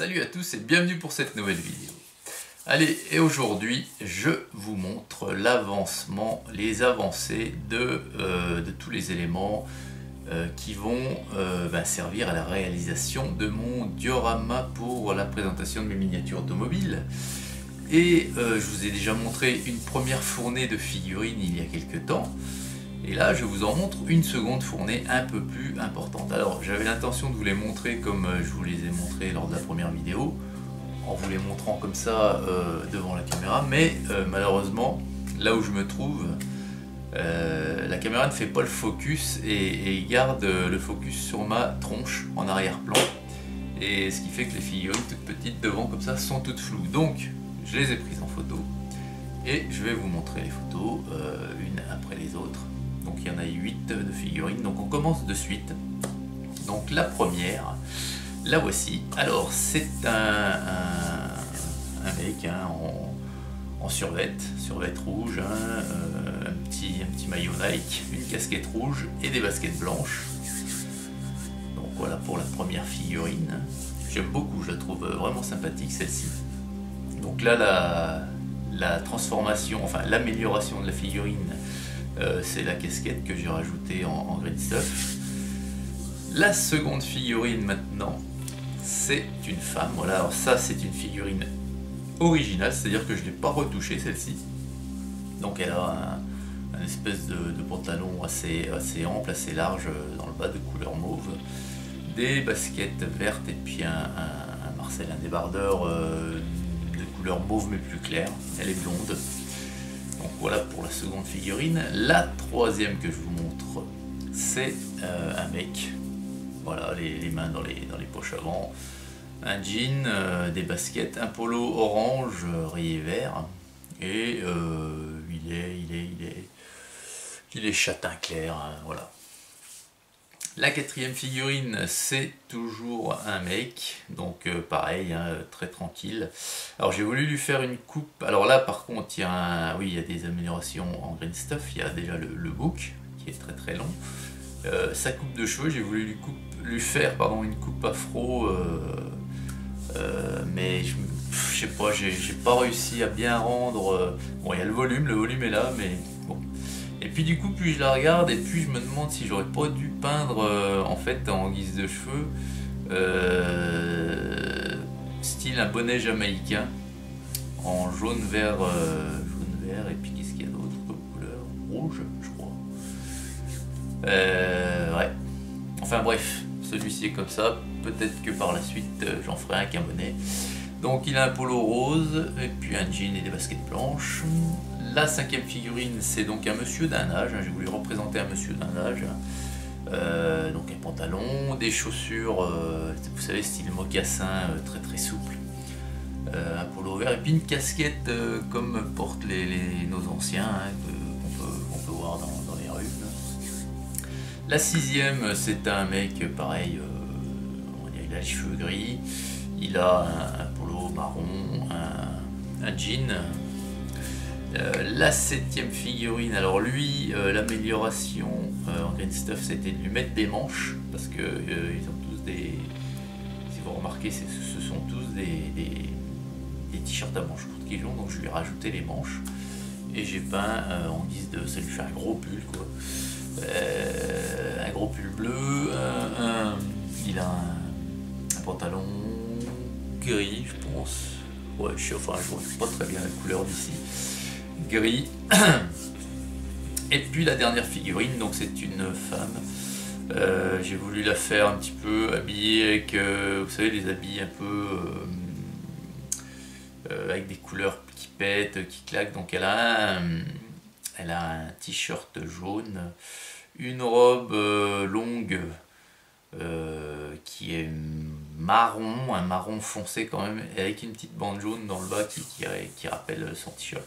Salut à tous et bienvenue pour cette nouvelle vidéo. Allez, et aujourd'hui je vous montre l'avancement, les avancées de tous les éléments qui vont servir à la réalisation de mon diorama pour la présentation de mes miniatures automobiles. Et je vous ai déjà montré une première fournée de figurines il y a quelques temps. Et là, je vous en montre une seconde fournée un peu plus importante. Alors, j'avais l'intention de vous les montrer comme je vous les ai montrés lors de la première vidéo, en vous les montrant comme ça devant la caméra, mais malheureusement, là où je me trouve, la caméra ne fait pas le focus et garde le focus sur ma tronche en arrière-plan. Et ce qui fait que les figurines toutes petites devant comme ça sont toutes floues. Donc, je les ai prises en photo et je vais vous montrer les photos une après les autres. Donc il y en a 8 de figurines, donc on commence de suite. Donc la première, la voici. Alors c'est un mec en survêt rouge, un petit maillot Nike, une casquette rouge et des baskets blanches. Donc voilà pour la première figurine. J'aime beaucoup, je la trouve vraiment sympathique celle-ci. Donc là la transformation, enfin l'amélioration de la figurine, c'est la casquette que j'ai rajoutée en green stuff. La seconde figurine maintenant, c'est une femme. Voilà, alors ça c'est une figurine originale, c'est-à-dire que je ne l'ai pas retouchée celle-ci. Donc elle a un espèce de pantalon assez ample, assez large dans le bas de couleur mauve, des baskets vertes et puis un Marcel, un débardeur de couleur mauve mais plus clair. Elle est blonde. Donc voilà pour la seconde figurine. La troisième que je vous montre, c'est un mec. Voilà, les mains dans les poches avant, un jean, des baskets, un polo orange, rayé vert, et il est châtain clair, hein, voilà. La quatrième figurine, c'est toujours un mec, donc pareil, hein, très tranquille. Alors j'ai voulu lui faire une coupe. Alors là par contre, il y a des améliorations en green stuff. Il y a déjà le bouc qui est très long. Sa coupe de cheveux, j'ai voulu lui faire une coupe afro, mais je sais pas, j'ai pas réussi à bien rendre. Bon, il y a le volume est là, mais bon. Et puis du coup, plus je la regarde, et puis je me demande si j'aurais pas dû peindre en fait en guise de cheveux, style un bonnet jamaïcain, en jaune vert, et puis qu'est-ce qu'il y a d'autre comme couleur? Rouge, je crois. Ouais. Enfin bref, celui-ci est comme ça. Peut-être que par la suite, j'en ferai un qu'un bonnet. Donc il a un polo rose, et puis un jean et des baskets blanches. La cinquième figurine, c'est donc un monsieur d'un âge. J'ai voulu représenter un monsieur d'un âge. Donc un pantalon, des chaussures, vous savez, style mocassin, très souple. Un polo vert et puis une casquette comme portent nos anciens, hein, qu'on peut voir dans les rues. La sixième, c'est un mec pareil, il a les cheveux gris, il a un polo marron, un jean. La septième figurine, alors lui, l'amélioration en green stuff, c'était de lui mettre des manches, parce que ils ont tous des, si vous remarquez, ce sont tous des t-shirts à manches courtes qu'ils ont, donc je lui ai rajouté les manches, et j'ai peint en guise de, ça lui fait un gros pull quoi, un gros pull bleu, il a un pantalon gris, je pense, ouais, je vois pas très bien la couleur d'ici. Gris. Et puis la dernière figurine, donc c'est une femme. J'ai voulu la faire un petit peu habillée avec, vous savez, les habits un peu avec des couleurs qui pètent, qui claquent. Donc elle a un t-shirt jaune, une robe longue qui est marron, un marron foncé quand même, avec une petite bande jaune dans le bas qui rappelle son t-shirt.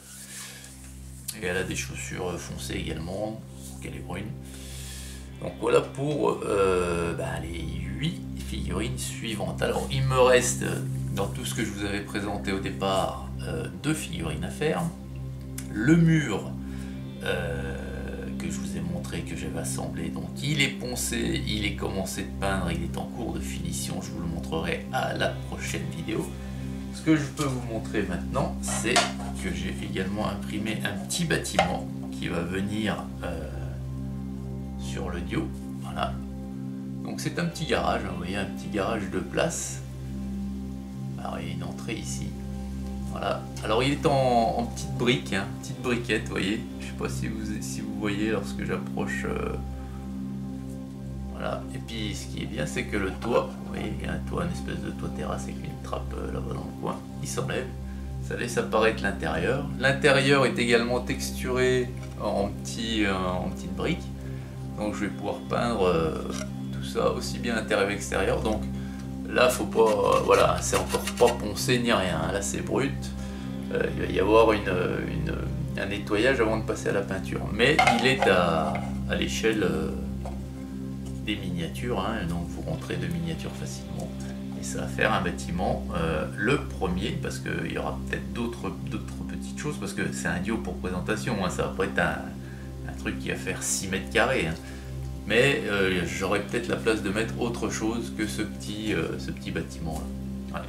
Et elle a des chaussures foncées également, donc elle est brune. Donc voilà pour les 8 figurines suivantes. Alors il me reste, dans tout ce que je vous avais présenté au départ, 2 figurines à faire. Le mur que je vous ai montré que j'avais assemblé. Donc il est poncé, il est commencé de peindre, il est en cours de finition, je vous le montrerai à la prochaine vidéo. Ce que je peux vous montrer maintenant, c'est que j'ai également imprimé un petit bâtiment qui va venir sur le Dio. Voilà. Donc c'est un petit garage, hein, vous voyez, un petit garage de place. Alors il y a une entrée ici. Voilà. Alors il est en petite brique, hein, petite briquette, vous voyez. Je sais pas si vous voyez lorsque j'approche. Voilà. Et puis ce qui est bien, c'est que le toit, vous voyez, il y a un toit, une espèce de toit terrasse avec une trappe là-bas dans le coin. Il s'enlève. Ça laisse apparaître l'intérieur. L'intérieur est également texturé en petites briques. Donc je vais pouvoir peindre tout ça aussi bien intérieur qu'extérieur. Donc là, faut pas, voilà, c'est encore pas poncé ni rien. Là, c'est brut. Il va y avoir un nettoyage avant de passer à la peinture. Mais il est à l'échelle des miniatures, hein, donc vous rentrez de miniatures facilement. Et ça va faire un bâtiment, le premier, parce qu'il y aura peut-être d'autres petites choses, parce que c'est un Dio pour présentation, hein, ça va pas être un truc qui va faire 6 mètres carrés. Hein. Mais j'aurai peut-être la place de mettre autre chose que ce petit bâtiment là. Voilà.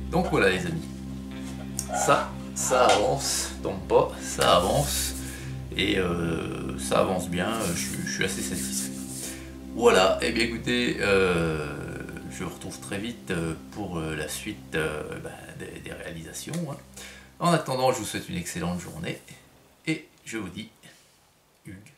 Donc voilà les amis, ça avance, donc pas, ça avance, et ça avance bien, je suis assez satisfait. Voilà, et bien écoutez, je vous retrouve très vite pour la suite des réalisations. Hein. En attendant, je vous souhaite une excellente journée, et je vous dis Hugues.